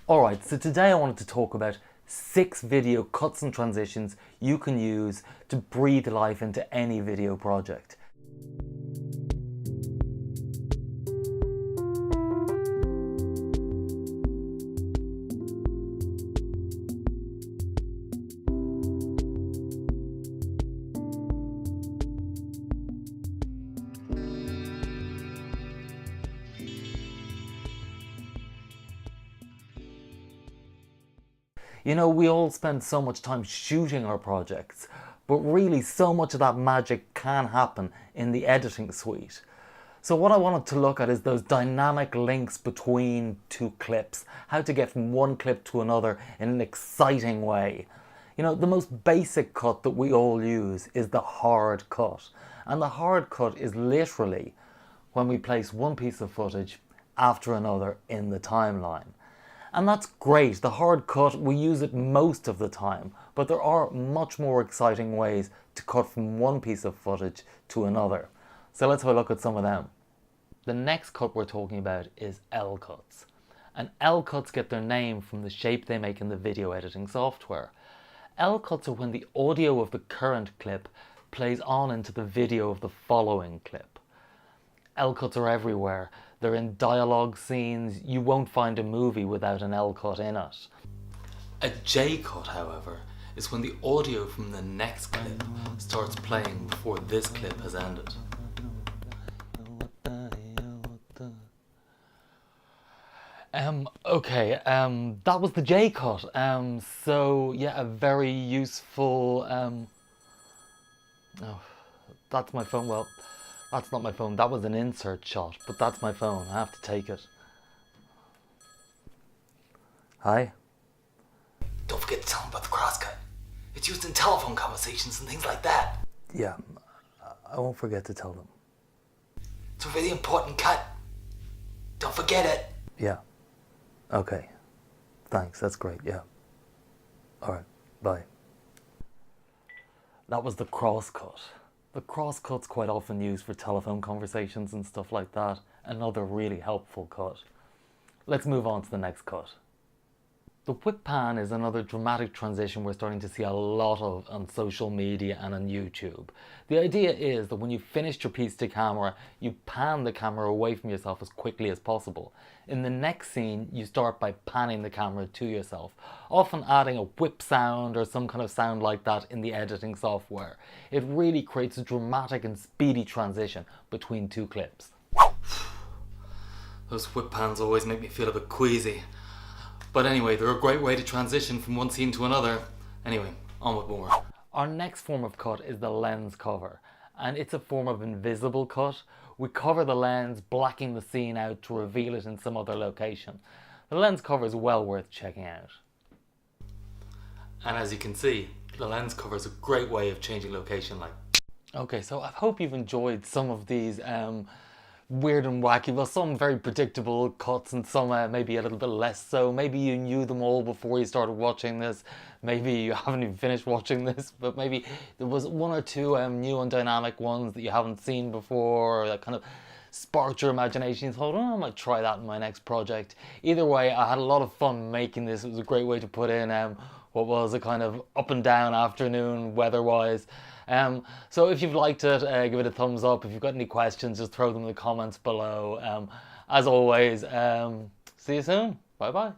Alright, so today I wanted to talk about 6 video cuts and transitions you can use to breathe life into any video project. You know, we all spend so much time shooting our projects, but really so much of that magic can happen in the editing suite. So what I wanted to look at is those dynamic links between two clips, how to get from one clip to another in an exciting way. You know, the most basic cut that we all use is the hard cut. And the hard cut is literally when we place one piece of footage after another in the timeline. And that's great. The hard cut, we use it most of the time, but there are much more exciting ways to cut from one piece of footage to another. So let's have a look at some of them. The next cut we're talking about is L cuts. And L cuts get their name from the shape they make in the video editing software. L cuts are when the audio of the current clip plays on into the video of the following clip. L cuts are everywhere. They're in dialogue scenes. You won't find a movie without an L cut in it. A J cut, however, is when the audio from the next clip starts playing before this clip has ended. That was the J cut. So yeah, a very useful, oh, that's my phone. Well, that's not my phone. That was an insert shot, but that's my phone. I have to take it. Hi. Don't forget to tell them about the crosscut. It's used in telephone conversations and things like that. Yeah, I won't forget to tell them. It's a really important cut. Don't forget it. Yeah. Okay. Thanks, that's great, yeah. Alright, bye. That was the crosscut. The crosscut's quite often used for telephone conversations and stuff like that. Another really helpful cut. Let's move on to the next cut. The whip pan is another dramatic transition we're starting to see a lot of on social media and on YouTube. The idea is that when you've finished your piece to camera, you pan the camera away from yourself as quickly as possible. In the next scene, you start by panning the camera to yourself, often adding a whip sound or some kind of sound like that in the editing software. It really creates a dramatic and speedy transition between two clips. Those whip pans always make me feel a bit queasy. But anyway, they're a great way to transition from one scene to another. Anyway, on with more. Our next form of cut is the lens cover, and it's a form of invisible cut. We cover the lens, blacking the scene out to reveal it in some other location. The lens cover is well worth checking out. And as you can see, the lens cover is a great way of changing location like. Okay, so I hope you've enjoyed some of these weird and wacky, well, some very predictable cuts and some maybe a little bit less so. Maybe you knew them all before you started watching this. Maybe you haven't even finished watching this, but maybe there was one or two new and dynamic ones that you haven't seen before, or that kind of sparked your imagination. You thought, oh, I might try that in my next project. Either way, I had a lot of fun making this. It was a great way to put in what was a kind of up and down afternoon weather-wise. So if you've liked it, give it a thumbs up. If you've got any questions, just throw them in the comments below. As always, see you soon. Bye bye.